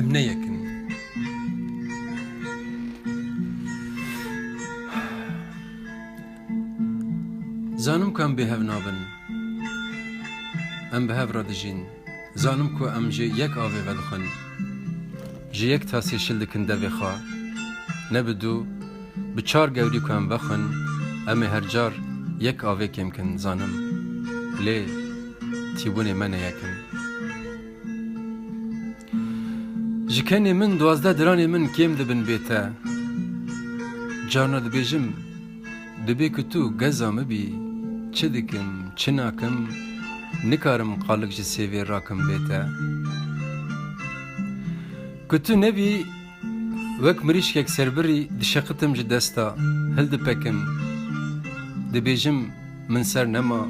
ام neyekin. زانم که ام بهو نابن، ام بهو را دجین. زانم که ام جه یک آوه ودخن، جه یک تاسی شلدکن دوی خواه. نبدو بچار گوری که ام بخن، ام هر جار یک آوه کم کن زانم. لی تیبون من یکن. جکنی من 12 درانی من کم دبن بیتا. جارنا دبیجم دبی که تو گزامه بی چه دکم چه ناکم نکارم قالق جه سیوی راکم بیتا. که تو نبی وک مریش که سربری دشقتم جه دستا هل دپکم دبیجم من سر نما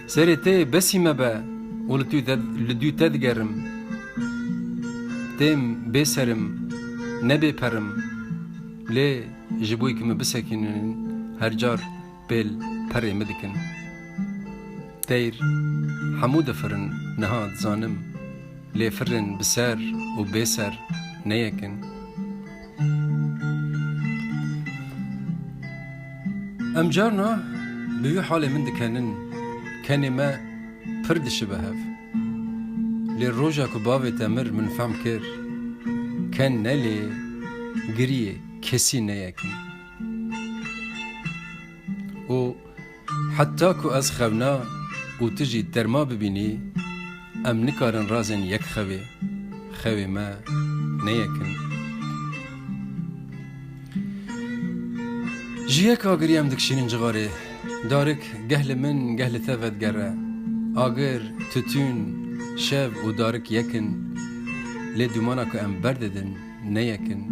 سری تی بسی مبا ولدو تدگرم تیم بسرم نبی پرم لی جبوی که مبسکنن هر جار بیل پره مدکن تیر حمود فرن نهاد زانم لی فرن بسر و بسر نیکن ام جارنا بیو حال من دکنن کنی ما پردش بهف لی روژا که باوی تمر من فهم کر کن نلی گریه کسی نیکن و حتی که از خونا و تجی درما ببینی ام نکارن رازن یک خوی ما نیکن جیک آگری ام دکشینن جغاره دارک گهل من گهل ثبت گره آگر تتون شب و دارک یکن لی دومانا که ام برددن نیکن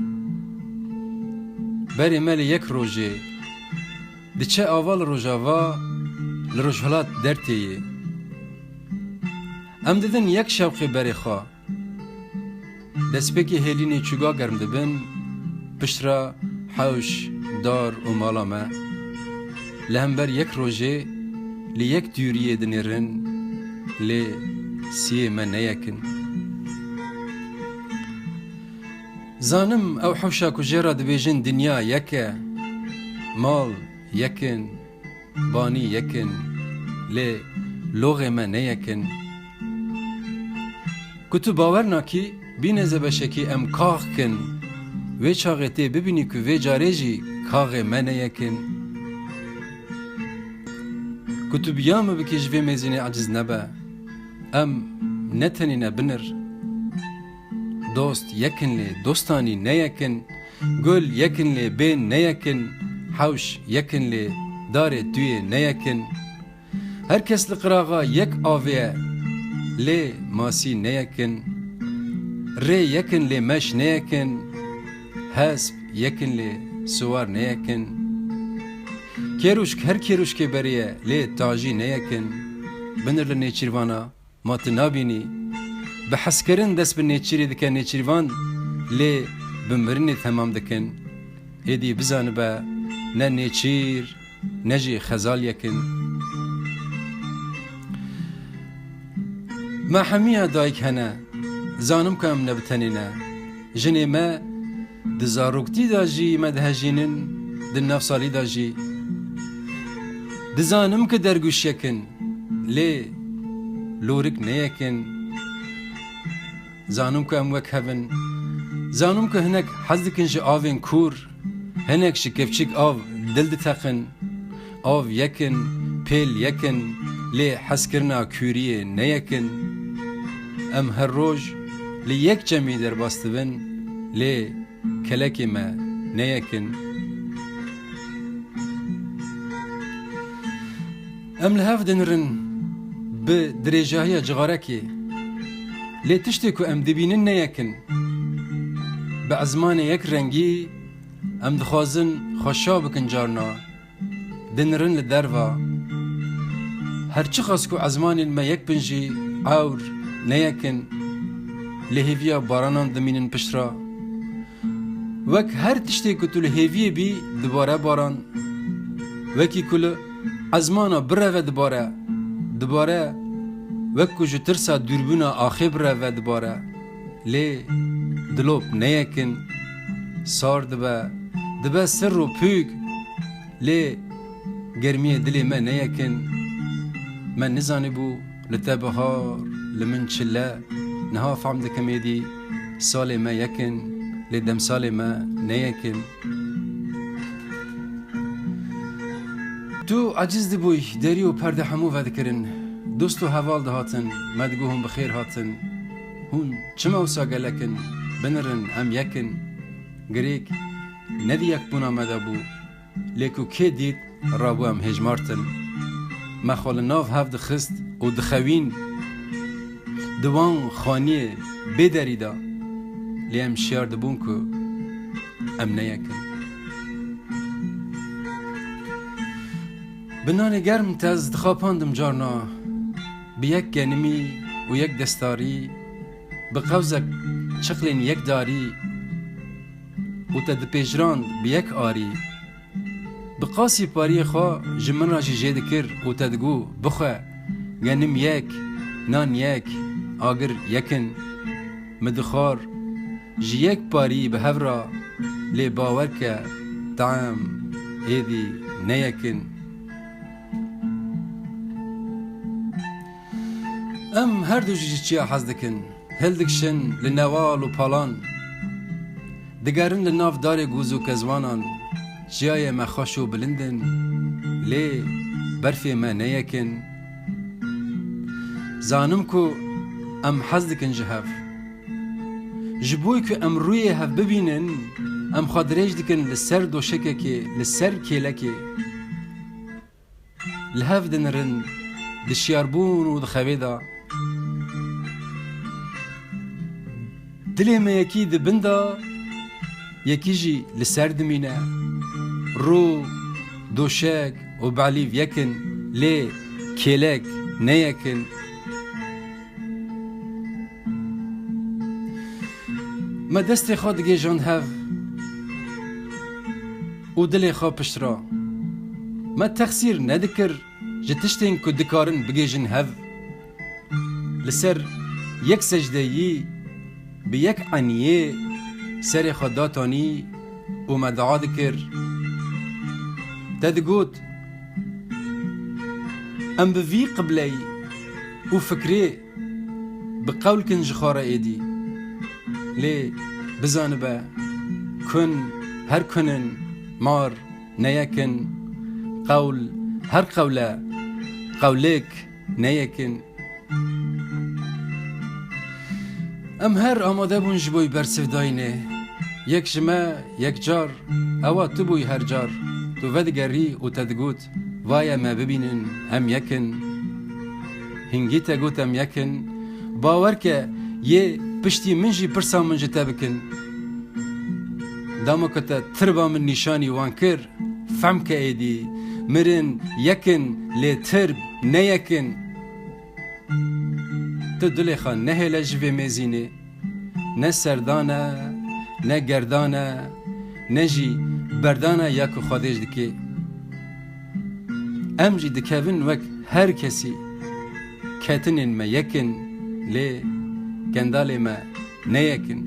بری مال یک روزه دچه اول روزاوا لروجهلات درتیه ام ددن یک شوقی بری خوا دسپکی هلینی چوگا گرم دبن پشترا حوش دار و مالامه لهمبر یک روزه لی یک دوریه دنیرن لی سیه من نیکن زانم او حوشا کجرا دبیجن دنیا یکه مال یکن بانی یکن لی لوغ من نیکن کتو باور ناکی بین زبشکی ام کاغ کن وی چاقتی ببینی که وی جارجی کاغ من نیکن کتو بیام بکیش وی میزینی عجز نبا ام نتنی نبنر دوست یکن لی دوستانی نیکن گل یکن لی بین نیکن حوش یکن لی دار توی نیکن هر کس لقراغا یک آویه لی ماسی نیکن ری یکن لی مش نیکن حسب یکن لی سوار نیکن کیروشک هر کیروشک بریه لی تاجی نیکن بنر لنیچیروانا مات نابینی بحث کرن دست به نیچیری دکن نیچیروان لی بمرنی تمام دکن ایدی بزن با نه نیچیر نجی خزال یکن ما حمیه دایک هنه زانم که ام نبتنینه جنی ما دزاروکتی داجی مدهجینن دن نفسالی داجی دزانم که درگوش یکن لی لورک نیکن زانم که ام وک هفن زانم که هنک حزدکن جه آوین کور هنک شکفچک آو دل دتقن آو یکن پیل یکن لی حس کرنا کوریه نیکن ام هر روز لی یک جمعی در باستون لی کلکی ما نیکن ام لحف دنرن به دریجاهی جغارکی لی تشتی که ام دبینن نیکن به ازمان یک رنگی ام دخوازن خوشا بکن جارنا دنرن لدروا هرچی خواست که ازمان ما یک بنجی عور نیکن لهیویا بارانان دمینن پشترا وک هر تشتی که تو لهیوی بی دوباره باران وکی کل ازمانا بره و دوباره وکو جو ترسا دوربونا آخی بره و دباره لی دلوب نیکن سار دبه سر و پیگ لی گرمی دلی من نیکن من نزانی بو لتبهار لمن چله نها فهم دکمی دی سال ما یکن لی دم سال ما نیکن تو عجز دی بوی داری و پرده همو ودکرن دوست و حوال ده هاتن مدگو هم بخیر هاتن هون چما و ساگلکن بنرن هم یکن گریک ندی یک بونا مده بو لیکو که دید رابو هم هجمارتن مخال ناف هفت خست و دخوین دوان خانیه بدری دا لی هم شیار دبون که ام نیکن بنان گرم تز دخواپاندم جارنا به یک گنمی و یک دستاری به قوزک چقلین یک داری و تد پیجران به یک آری به قاسی پاری خواه جمن را جیده کر و تدگو بخواه گنم یک نان یک آگر یکن مدخار جی یک پاری به هفرا لی باور که طعم ایدی نیکن ام هر دو جیجی چیا حز دکن هلدکشن لنوال و پالان دگرن لناف دار گوزو کزوانان جای مخاش و بلندن لی برفی ما نیکن زانم کو ام حز دکن جهف جبوی که ام روی هف ببینن ام خادریج دکن لسر دوشکه که لسر کیلکه لهف دنرن دشیاربون و دخویدا دلی ما یکی ده بندا یکی جی لسر دمینه رو دوشک و بعلیف یکن لی کلک نیکن ما دست خواه دگه جان هف و دلی خواه پشت را ما تقصیر ندکر جتشتین که دکارن بگه جن هف لسر یک سجدهی به یک عنیه سر خداتانی و مدعا دکر تدگوت ام بوی قبلی و فکری بقول کن جخاره ایدی لی بزانبه کن هر کنن مار نیکن قول هر قوله قولک نیکن ام هر آماده بون جبوی برسف داینه یک جمع یک جار اوا تو بوی هر جار تو ودگری و تدگوت وای ما ببینن هم یکن هنگی تگوت هم یکن باور که یه پشتی منجی پرسا منجی تبکن داما کتا تربا من نشانی وان کر فهم که ایدی مرن یکن لی ترب نیکن تو دلی خان نه لجوه میزینه نه سردانه نه گردانه نه جی بردانه یکو خودش دکی ام جی دکوین وک هر کسی کتنین ما یکن لی گندال ما نیکن